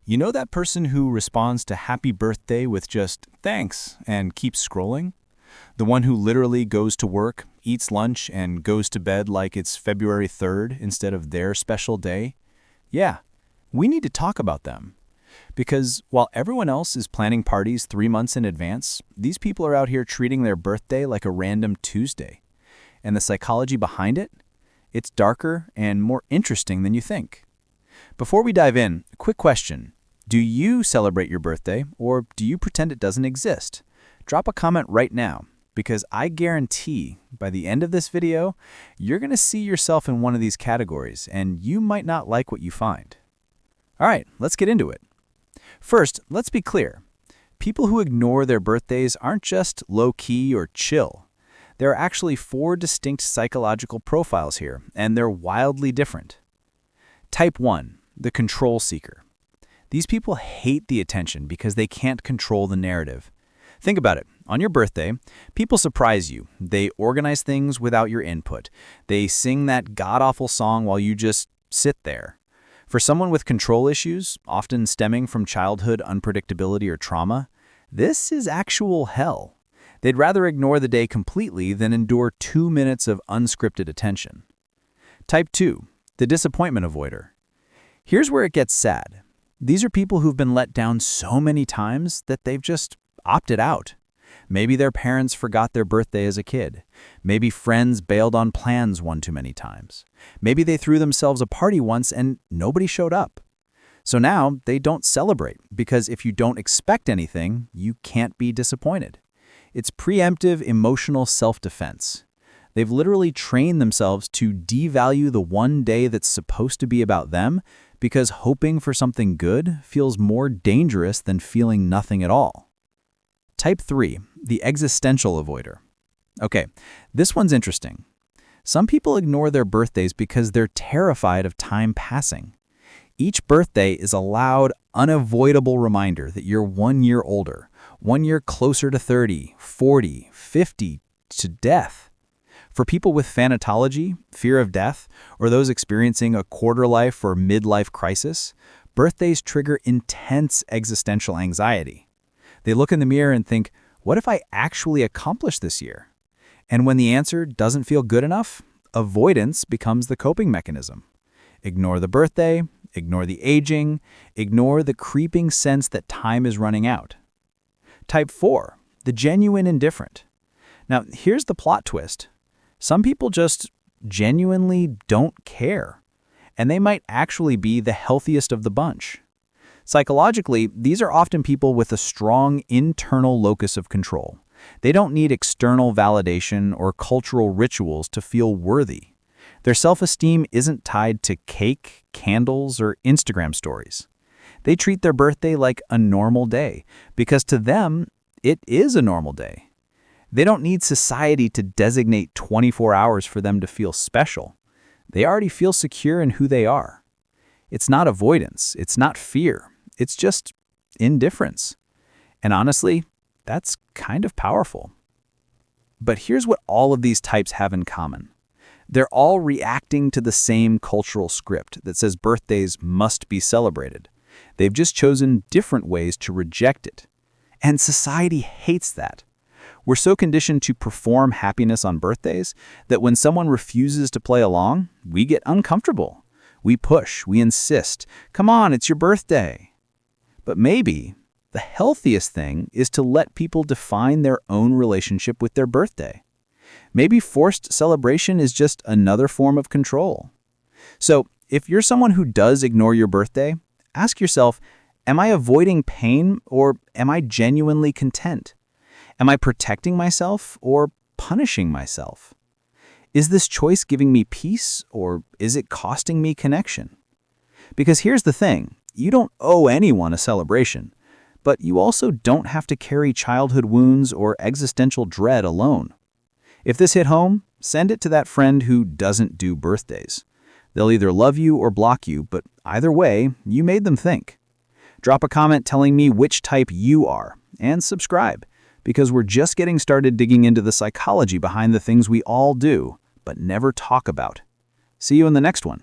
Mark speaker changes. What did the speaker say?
Speaker 1: You know that person who responds to happy birthday with just thanks and keeps scrolling? The one who literally goes to work, eats lunch, and goes to bed like it's February 3rd instead of their special day? Yeah, we need to talk about them. Because while everyone else is planning parties 3 months in advance, these people are out here treating their birthday like a random Tuesday. And the psychology behind it? It's darker and more interesting than you think. Before we dive in, a quick question. Do you celebrate your birthday, or do you pretend it doesn't exist? Drop a comment right now, because I guarantee by the end of this video, you're going to see yourself in one of these categories, and you might not like what you find. All right, let's get into it. First, let's be clear. People who ignore their birthdays aren't just low-key or chill. There are actually 4 distinct psychological profiles here, and they're wildly different. Type 1, the control seeker. These people hate the attention because they can't control the narrative. Think about it. On your birthday, people surprise you. They organize things without your input. They sing that god-awful song while you just sit there. For someone with control issues, often stemming from childhood unpredictability or trauma, this is actual hell. They'd rather ignore the day completely than endure 2 minutes of unscripted attention. Type 2, the disappointment avoider. Here's where it gets sad. These are people who've been let down so many times that they've just opted out. Maybe their parents forgot their birthday as a kid. Maybe friends bailed on plans one too many times. Maybe they threw themselves a party once and nobody showed up. So now they don't celebrate because if you don't expect anything, you can't be disappointed. It's preemptive emotional self-defense. They've literally trained themselves to devalue the one day that's supposed to be about them because hoping for something good feels more dangerous than feeling nothing at all. Type 3, the existential avoider. Okay, this one's interesting. Some people ignore their birthdays because they're terrified of time passing. Each birthday is a loud, unavoidable reminder that you're 1 year older, 1 year closer to 30, 40, 50, to death. For people with thanatology, fear of death, or those experiencing a quarter-life or midlife crisis, birthdays trigger intense existential anxiety. They look in the mirror and think, what if I actually accomplish this year? And when the answer doesn't feel good enough, avoidance becomes the coping mechanism. Ignore the birthday, ignore the aging, ignore the creeping sense that time is running out. Type 4, the genuine indifferent. Now, here's the plot twist. Some people just genuinely don't care, and they might actually be the healthiest of the bunch. Psychologically, these are often people with a strong internal locus of control. They don't need external validation or cultural rituals to feel worthy. Their self-esteem isn't tied to cake, candles, or Instagram stories. They treat their birthday like a normal day because to them, it is a normal day. They don't need society to designate 24 hours for them to feel special. They already feel secure in who they are. It's not avoidance. It's not fear. It's just indifference. And honestly, that's kind of powerful. But here's what all of these types have in common. They're all reacting to the same cultural script that says birthdays must be celebrated. They've just chosen different ways to reject it. And society hates that. We're so conditioned to perform happiness on birthdays that when someone refuses to play along, we get uncomfortable. We push, we insist, come on, it's your birthday. But maybe the healthiest thing is to let people define their own relationship with their birthday. Maybe forced celebration is just another form of control. So if you're someone who does ignore your birthday, ask yourself, am I avoiding pain or am I genuinely content? Am I protecting myself or punishing myself? Is this choice giving me peace or is it costing me connection? Because here's the thing, you don't owe anyone a celebration, but you also don't have to carry childhood wounds or existential dread alone. If this hit home, send it to that friend who doesn't do birthdays. They'll either love you or block you, but either way, you made them think. Drop a comment telling me which type you are, and subscribe, because we're just getting started digging into the psychology behind the things we all do, but never talk about. See you in the next one.